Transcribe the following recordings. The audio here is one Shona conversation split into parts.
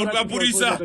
Mapurisa.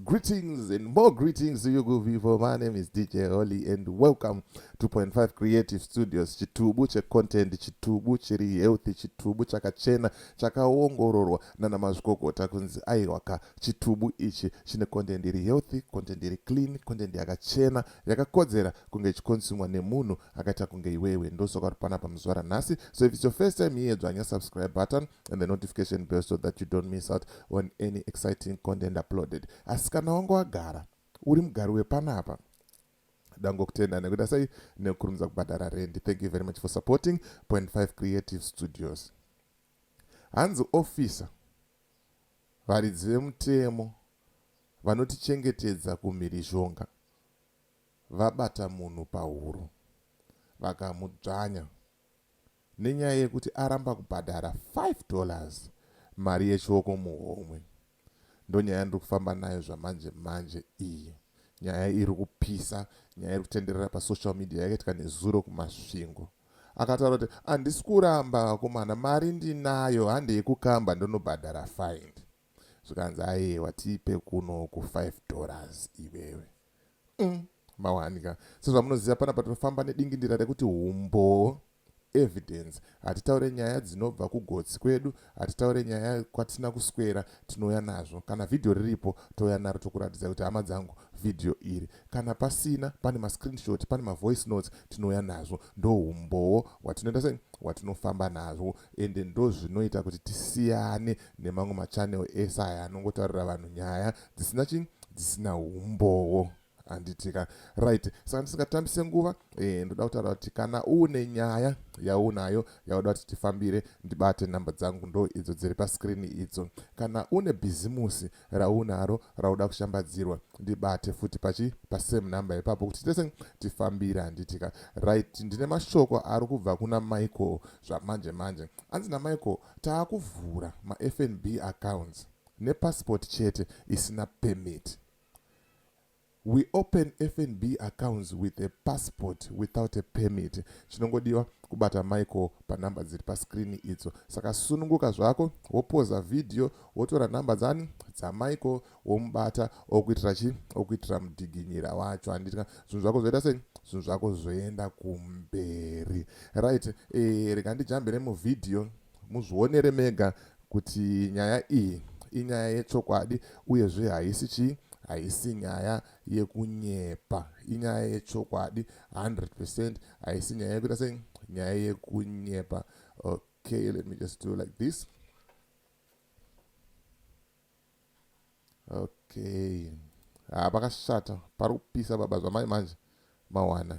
Greetings, and more greetings to you, good people. My name is DJ Oli, and welcome to 2.5 Creative Studios. Chitubu che content, chitubu chiri healthy, chitubu chakachena, chakaongororwa nana mazvikokota kunzi aiwaka. Chitubu ichi chine content iri healthy, content iri clean, content yakachena, yakakodzera kunge chikonsumwa nemunhu akaita kunge iwewe. Ndosoka rupana pamuzuva ranhasi. So if it's your first time here, join your subscribe button and the notification bell so that you don't miss out on any exciting content uploaded. Asikana wangu wagara uri mugari wepanapa dangokutenda nekuda sei nekurumidza kubhadhara rendi. Thank you very much for supporting 0.5 Creative Studios. Hanzi officer varidzi vemutemo vanotichengetedza kumhirizhonga vabata munhu pahuro vakamudzvanya nenyaya yekuti aramba kubhadhara $5 mari yechiwoko muhomwe. Ndonyaya ndiri kufamba nayo zvamanje manje iyi. Nyaya iri kupisa, nyaya iri kutenderera pasocial media yakaitika nezuro kumasvingo. Akataura kuti handisi kuramba komana, mari ndinayo, handei kukamba ndonobhadhara fine. Zvikanzi aiwa tipe kuno $5 iwewe. Mawanika. Sezvamunoziva panapa tinofamba nedingindira rekuti humbo evidence. Hatitaure nyaya dzinobva kugotsi kwedu, hatitaure nyaya kwatina kuswera, tinouya nazvo. Kana video riripo touya naro tokuratidza kuti hama dzangu video iri. Kana pasina, pane ma screenshot, pane ma voice notes, tinouya nazvo. Ndo humbowo watinoenda sei watinofamba nazvo, ende ndo zvinoita kuti tisiyane nemamwe machannel ese aya anongotaurira vanhu nyaya dzisina humbowo. Anditika right. Saka ndisingatambise nguva ndoda kutaura kuti kana une nyaya yaunayo yauda kuti tifambire, ndibate namba dzangu ndo idzo dziri paskrini idzo. Kana une bhizimusi raunaro rauda kushambadzirwa, ndibate futi pasame number ipapo kuti tese tifambire. Anditika right. Ndine mashoko ari kubva kuna Michael zvamanje manje. Anzi naMichael, taakuvhura ma FNB accounts nepassport chete isina permit. We open FNB accounts with a passport without a permit. Chinongodiwa kubata Michael panamba dziri paskrini idzo. Saka sununguka zvako, wopoza video, wotora namba dza Michael, womubata, okuitira mudiginyira wacho. Andika zvinhu zvako zoita sei? Zvinhu zvako zoenda kumberi. Right. Rega ndijambire muvideo muzvionere mega kuti nyaya iyi inyaya yechokwadi uyezve haisi nyaya yekunyepa. Inyaya yechokwadi 100%. Haisi nyaya yekuita sei? Nyaya yekunyepa. Okay, let me just do like this. Okay. Pakashata, pari kupisa baba zvamai manje mawana.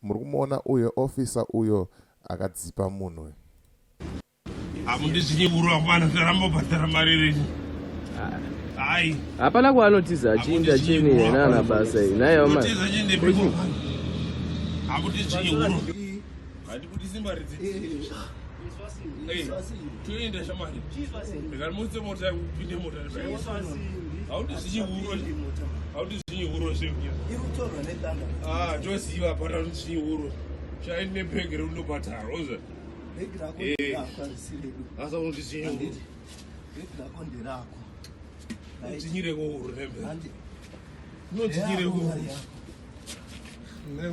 Muri kumuona uyo officer uyo akadzipa munhu. Amundizvinyeurwa mwana zvaramba bhadhara mari renyu. Hapana kwaanotiza achinda chini yena ana basa iyi. Naye wama. Tiza chinde piko. Akuti chinyeurwa. Handikuti simba ridzi. Tuenda shamari. Ndikamutse mota kupinde mota. Hauti chinyeurwa. Hauti chinyeurwa zvekuya. Ikutorwa netanda. Toziva pana kuti chinyeurwa. Chaine bhegi reunobhadhara oza. Bhegi rako ndakazisire. Asa unoti chinyeurwa. Bhegi rako nderako. Uchinyire kuhuru nembe. Uchinyire kuhuru.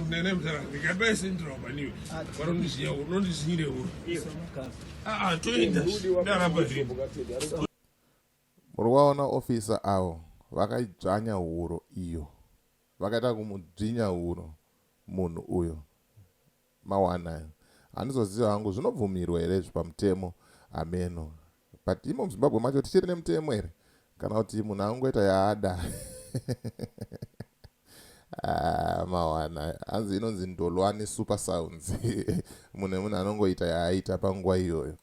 Nene mtara, ndikabai sindroba niwe. Kwaro ndishinyire kuhuru. Toenda. Ndaramba zvinhu. muri waona ofisa avo vakaidzvanya huro iyo, vakaita kumudzvinya huro munhu uyo mawana. Handizoziva hangu zvinobvumirwa here zvipamutemo ameno, but imo muZimbabwe macho tichiri nemutemo here kana kuti munhu angoita yaada? Mawana hanzi inonzi ndolwani super sounds. Munhu anongoita yaaita panguva iyoyo.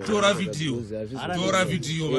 Tora video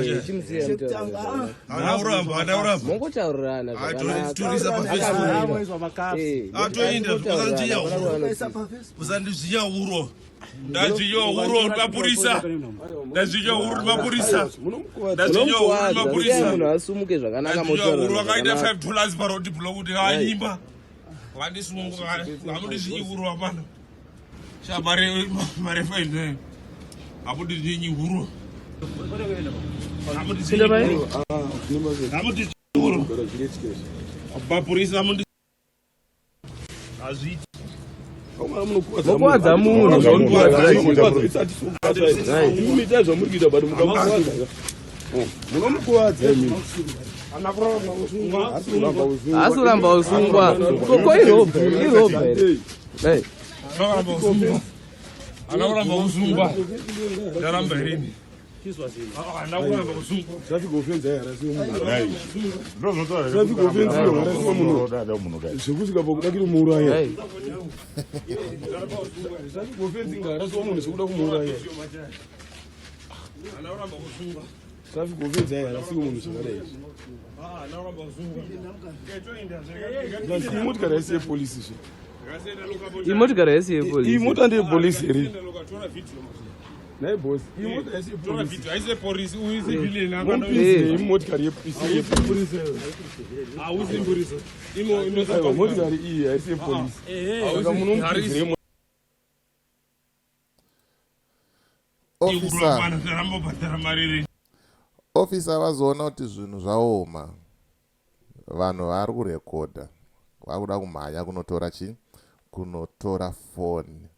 Mukuwadza munhu asuramba usungwa koko irobe anakuramba usungwa ndaramba herini anakuramba usungwa zvekusvika pakudakiri muuraya traffic offense hairasiwo munhu zvakadai imotokari yaisi yepolisi zve imotokari yaisi yepolisi imota ndeyepolisi here nai bosi imotokari motikari iyi haisi yepolisi saka munomupizire ofisa vazoona kuti zvinhu zvaoma, vanhu vari kurekodha, vakuda kumhanya kunotora chii, kunotora foni.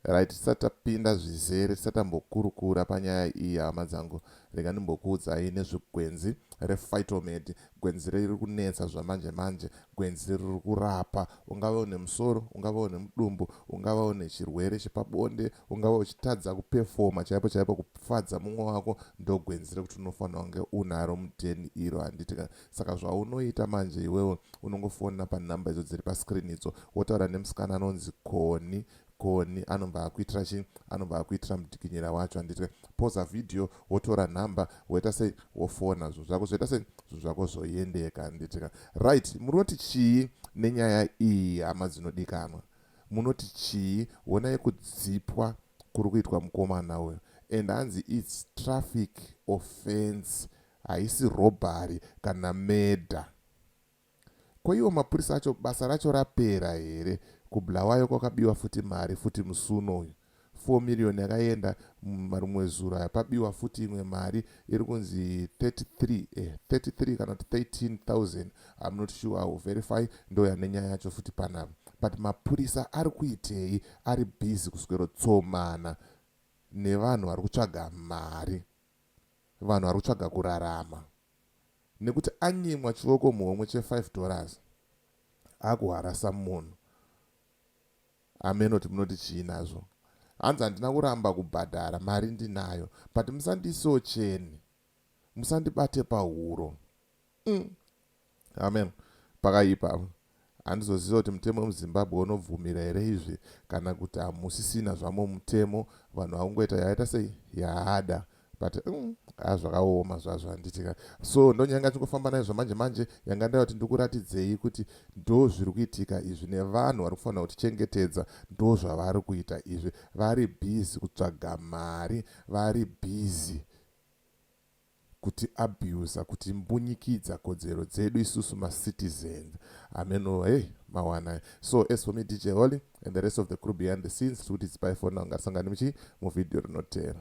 Right, tisati tapinda zvizere, tisati tambokurukura panyaya iyi, hama dzangu, rega ndimbokuudzai nezvegwenzi rephytomed, gwenzi riri kunetsa zvamanje manje, gwenzi riri kurapa. Ungava une musoro, ungava une mudumbu, ungava une chirwere chepabonde, ungava uchitadza kupefoma chaipo chaipo kufadza mumwe wako, ndo gwenzi rekuti unofanira kunge unaro mudheni iro, handiti. Saka zvaunoita manje iwewe unongofonera panhamba idzo dziri paskrini idzo, wotaura nemusikana anonzi Koni anobva akuitira chii, anobva akuitira mudzikinyira wacho, handiti. Poza video, wotora nhamba, woita sei, wofona, zvinhu zvako zvoita sei, zvinhu zvako zvoendeka, handiti. Right, munoti chii nenyaya iyi, hama dzinodikanwa? Munoti chii? Honai kudzipwa kuri kuitwa mukomana uyu, and hanzi its traffic offense, haisi robbery kana murder. Kwa hiyo mapurisa acho basa racho rapera here? Kubulawayo kwakabiwa futi mari, futi musuno uyu 4 million yakaenda rumwe zuro aya, pabiwa futi imwe mari iri kunzi 33 kana 13,000. I'm not sure, I will verify, ndo yanenyaya yacho futi panapa. But mapurisa ari kuitei? Ari busy kuswero tsomana nevanhu vari kutsvaga mari, vanhu vari kutsvaga kurarama, nekuti anyimwa chiwoko muhomwe $5 akuharasa munhu. Amenoti munoti chii nazvo? Hanzi handina kuramba kubhadhara, mari ndinayo, but musandiisewo cheni, musandibate pahuro. Amen. Pakaipa handizoziva kuti mutemo wemuZimbabwe unobvumira here izvi, kana kuti hamusisina zvamo mutemo, vanhu vakungoita yaita sei, yaada. But zvakaoma zvazvo, handitika. So ndonyanga chingofamba naizvo manje manje, yanga ndaya kuti ndikuratidzei kuti ndo zviri kuitika izvi, nevanhu vari kufanira kutichengetedza ndo zvavari kuita izvi. Vari busy kutsvaga mari, vari busy kuti abuse, kuti mbunyikidza kodzero dzedu isusu ma-citizens. Ameno, hey, mawana. So as for me, DJ Holly and the rest of the crew behind the scenes, kuti it's bye for now. Ngasangani muchi mu video rinotera.